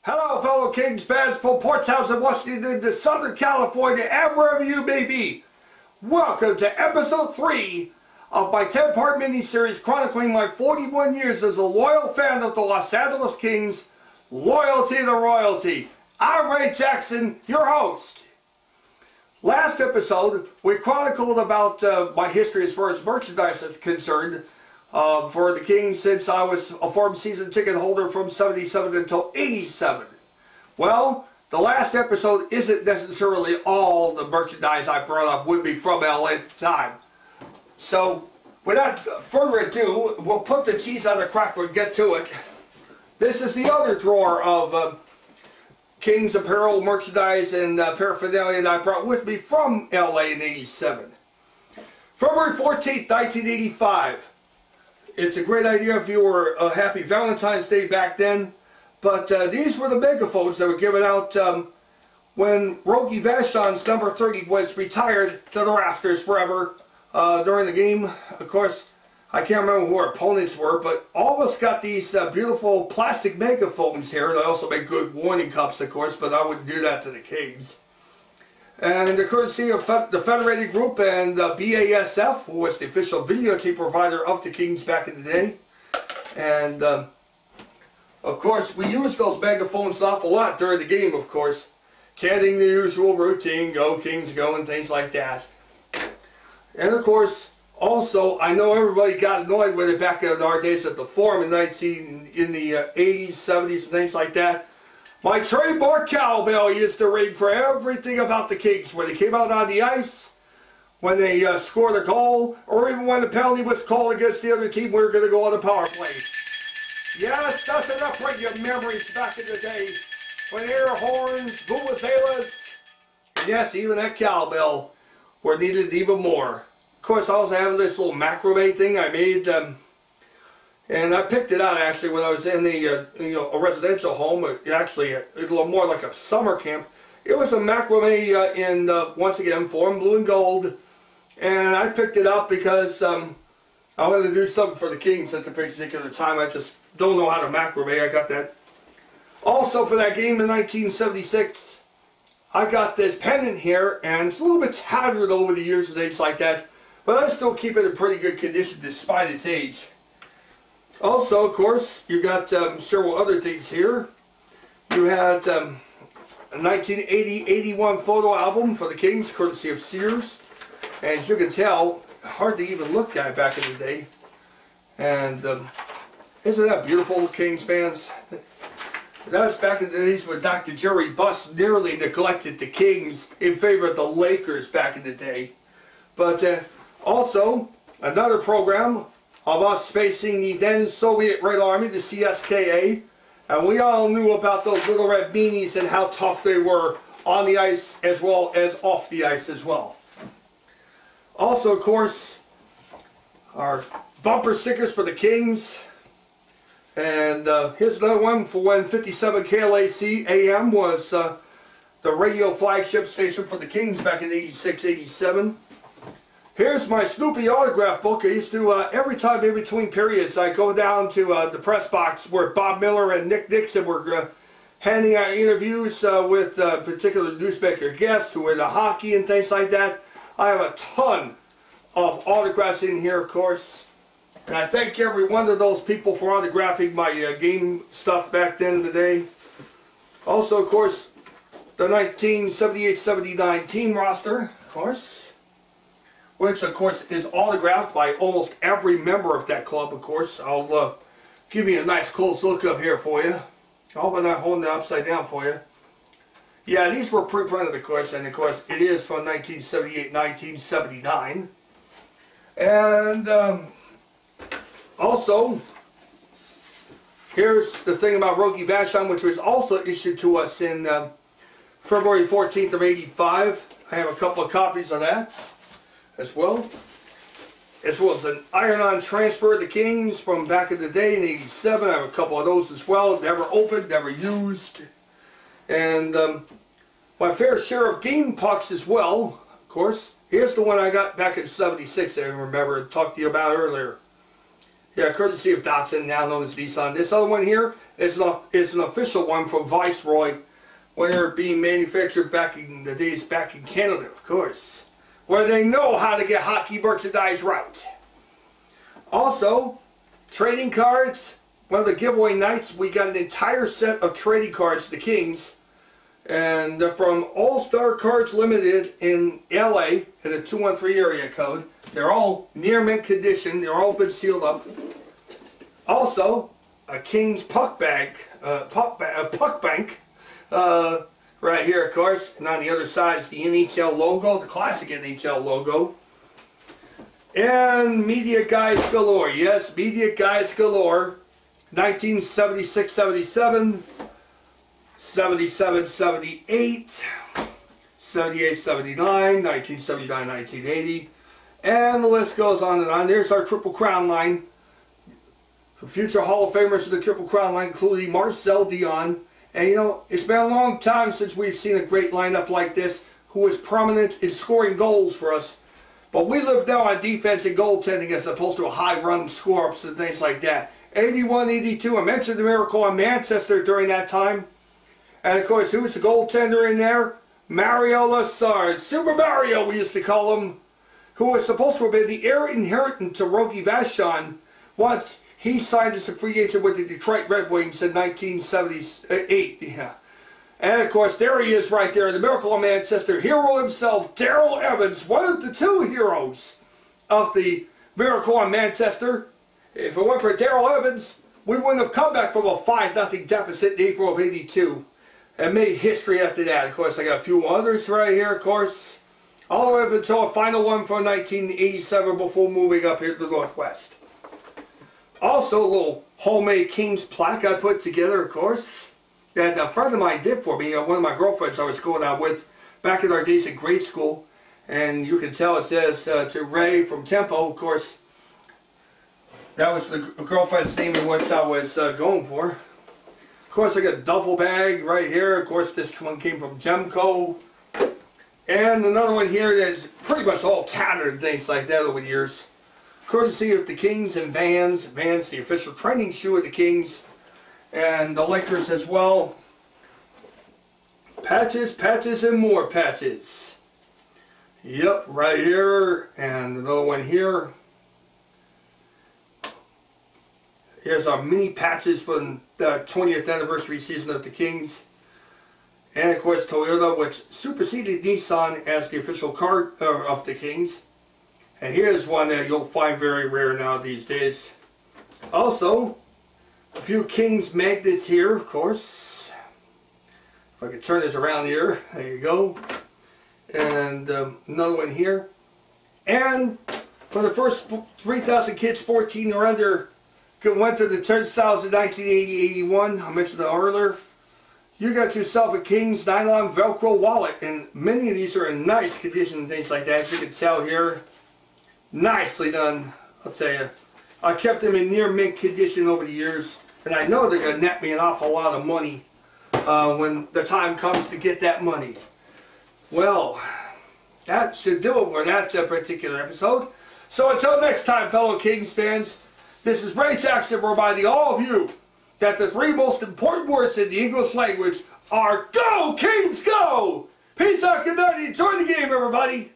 Hello, fellow Kings fans from Portshouse in Washington to Southern California and wherever you may be. Welcome to episode 3 of my 10-part mini-series chronicling my 41 years as a loyal fan of the Los Angeles Kings, loyalty to royalty. I'm Ray Jackson, your host. Last episode, we chronicled about my history as far as merchandise is concerned for the Kings since I was a former season ticket holder from 77 until 87. Well, the last episode isn't necessarily all the merchandise I brought up would be from LA at the time. So, without further ado, we'll put the cheese on the cracker and get to it. This is the other drawer of Kings apparel, merchandise, and paraphernalia that I brought with me from LA in 87. February 14th, 1985. It's a great idea if you were a happy Valentine's Day back then, but these were the megaphones that were given out when Rogie Vachon's number 30 was retired to the rafters forever during the game. Of course, I can't remember who our opponents were, but all of us got these beautiful plastic megaphones here. They also make good warning cups, of course, but I wouldn't do that to the Kings. And the courtesy of the Federated Group and BASF, who was the official videotape provider of the Kings back in the day. And, of course, we used those megaphones an awful lot during the game, of course. Chanting the usual routine, go Kings, go, and things like that. And, of course, also, I know everybody got annoyed with it back in our days at the Forum in the 80s, 70s, and things like that. My trademark cowbell used to ring for everything about the Kings, when they came out on the ice, when they scored a goal, or even when the penalty was called against the other team, we were going to go on the power play. Yes, that's enough bring your memories back in the day, when air horns, vuvuzelas, and yes, even that cowbell were needed even more. Of course, I also have this little macrame thing I made, and I picked it out actually when I was in the a residential home. Actually, a little more like a summer camp. It was a macrame in once again form blue and gold, and I picked it up because I wanted to do something for the Kings at the particular time. I just don't know how to macrame. I got that. Also for that game in 1976, I got this pendant here, and it's a little bit tattered over the years and things like that, but I still keep it in pretty good condition despite its age. Also, of course, you got several other things here. You had a 1980-81 photo album for the Kings, courtesy of Sears. And as you can tell, hard to even look at back in the day. And isn't that beautiful, Kings fans? That was back in the days when Dr. Jerry Buss nearly neglected the Kings in favor of the Lakers back in the day. But also, another program of us facing the then Soviet Red Army, the CSKA, and we all knew about those little red meanies and how tough they were on the ice as well as off the ice as well. Also, of course, our bumper stickers for the Kings, and here's another one for when 57 KLAC AM was the radio flagship station for the Kings back in 86, 87. Here's my Snoopy autograph book. I used to, every time in between periods, I go down to the press box where Bob Miller and Nick Nixon were handing out interviews with particular newsmaker guests who were into hockey and things like that. I have a ton of autographs in here, of course. And I thank every one of those people for autographing my game stuff back then in the day. Also, of course, the 1978-79 team roster, of course, which of course is autographed by almost every member of that club, of course. I'll give you a nice close look up here for you. I hope I'm not holding it upside down for you. Yeah, these were pre-printed, of course, and of course it is from 1978-1979. And also, here's the thing about Rogie Vachon, which was also issued to us in February 14th of 85. I have a couple of copies of that as well. As well as an iron-on transfer of the Kings from back in the day in 87. I have a couple of those as well. Never opened, never used. And my fair share of game pucks as well, of course. Here's the one I got back in 76 I remember and talked to you about earlier. Yeah, courtesy of Datsun, now known as Nissan. This other one here is an official one from Viceroy, when they were being manufactured back in the days back in Canada, of course, where they know how to get hockey merchandise right. Also, trading cards. One of the giveaway nights, we got an entire set of trading cards, the Kings, and they're from All Star Cards Limited in LA in a 213 area code. They're all near mint condition. They're all been sealed up. Also, a Kings puck bank, right here, of course. And on the other side is the NHL logo, the classic NHL logo. And media guides galore. Yes, media guides galore. 1976-77, 77-78, 78-79, 1979-1980, and the list goes on and on. There's our Triple Crown line. For future Hall of Famers of the Triple Crown line, including Marcel Dionne. And you know, it's been a long time since we've seen a great lineup like this, who was prominent in scoring goals for us. But we live now on defense and goaltending as opposed to a high run score-ups and things like that. 81-82, I mentioned the Miracle on Manchester during that time. And of course, who's the goaltender in there? Mario Lessard. Super Mario, we used to call him. Who was supposed to have been the heir inheritant to Rogie Vachon once he signed as a free agent with the Detroit Red Wings in 1978. Yeah. And of course, there he is right there, the Miracle on Manchester hero himself, Darrell Evans, one of the two heroes of the Miracle on Manchester. If it weren't for Darrell Evans, we wouldn't have come back from a 5-0 deficit in April of '82 and made history after that. Of course, I got a few others right here, of course. All the way up until a final one from 1987 before moving up here to the Northwest. Also, a little homemade Kings plaque I put together, of course, that a friend of mine did for me. One of my girlfriends I was going out with back in our days at grade school. And you can tell it says to Ray from Tempo, of course. That was the girlfriend's name and what I was going for. Of course, I got a duffel bag right here. Of course, this one came from Gemco. And another one here that's pretty much all tattered and things like that over the years. Courtesy of the Kings and Vans. Vans, the official training shoe of the Kings. And the Lakers as well. Patches, patches, and more patches. Yep, right here. And another one here. Here's our mini patches from the 20th anniversary season of the Kings. And of course Toyota, which superseded Nissan as the official car of the Kings. And here's one that you'll find very rare now these days. Also, a few Kings magnets here, of course. If I can turn this around here, there you go. And another one here. And for the first 3,000 kids 14 or under went to the turnstiles in 1980-81, I mentioned it earlier. You got yourself a Kings nylon Velcro wallet, and many of these are in nice condition and things like that. As you can tell here, nicely done. I'll tell you, I kept them in near mint condition over the years, and I know they're gonna net me an awful lot of money when the time comes to get that money. Well, that should do it for that particular episode. So until next time, fellow Kings fans. This is Ray Jackson reminding all of you that the three most important words in the English language are Go Kings Go! Peace out, good night, enjoy the game everybody!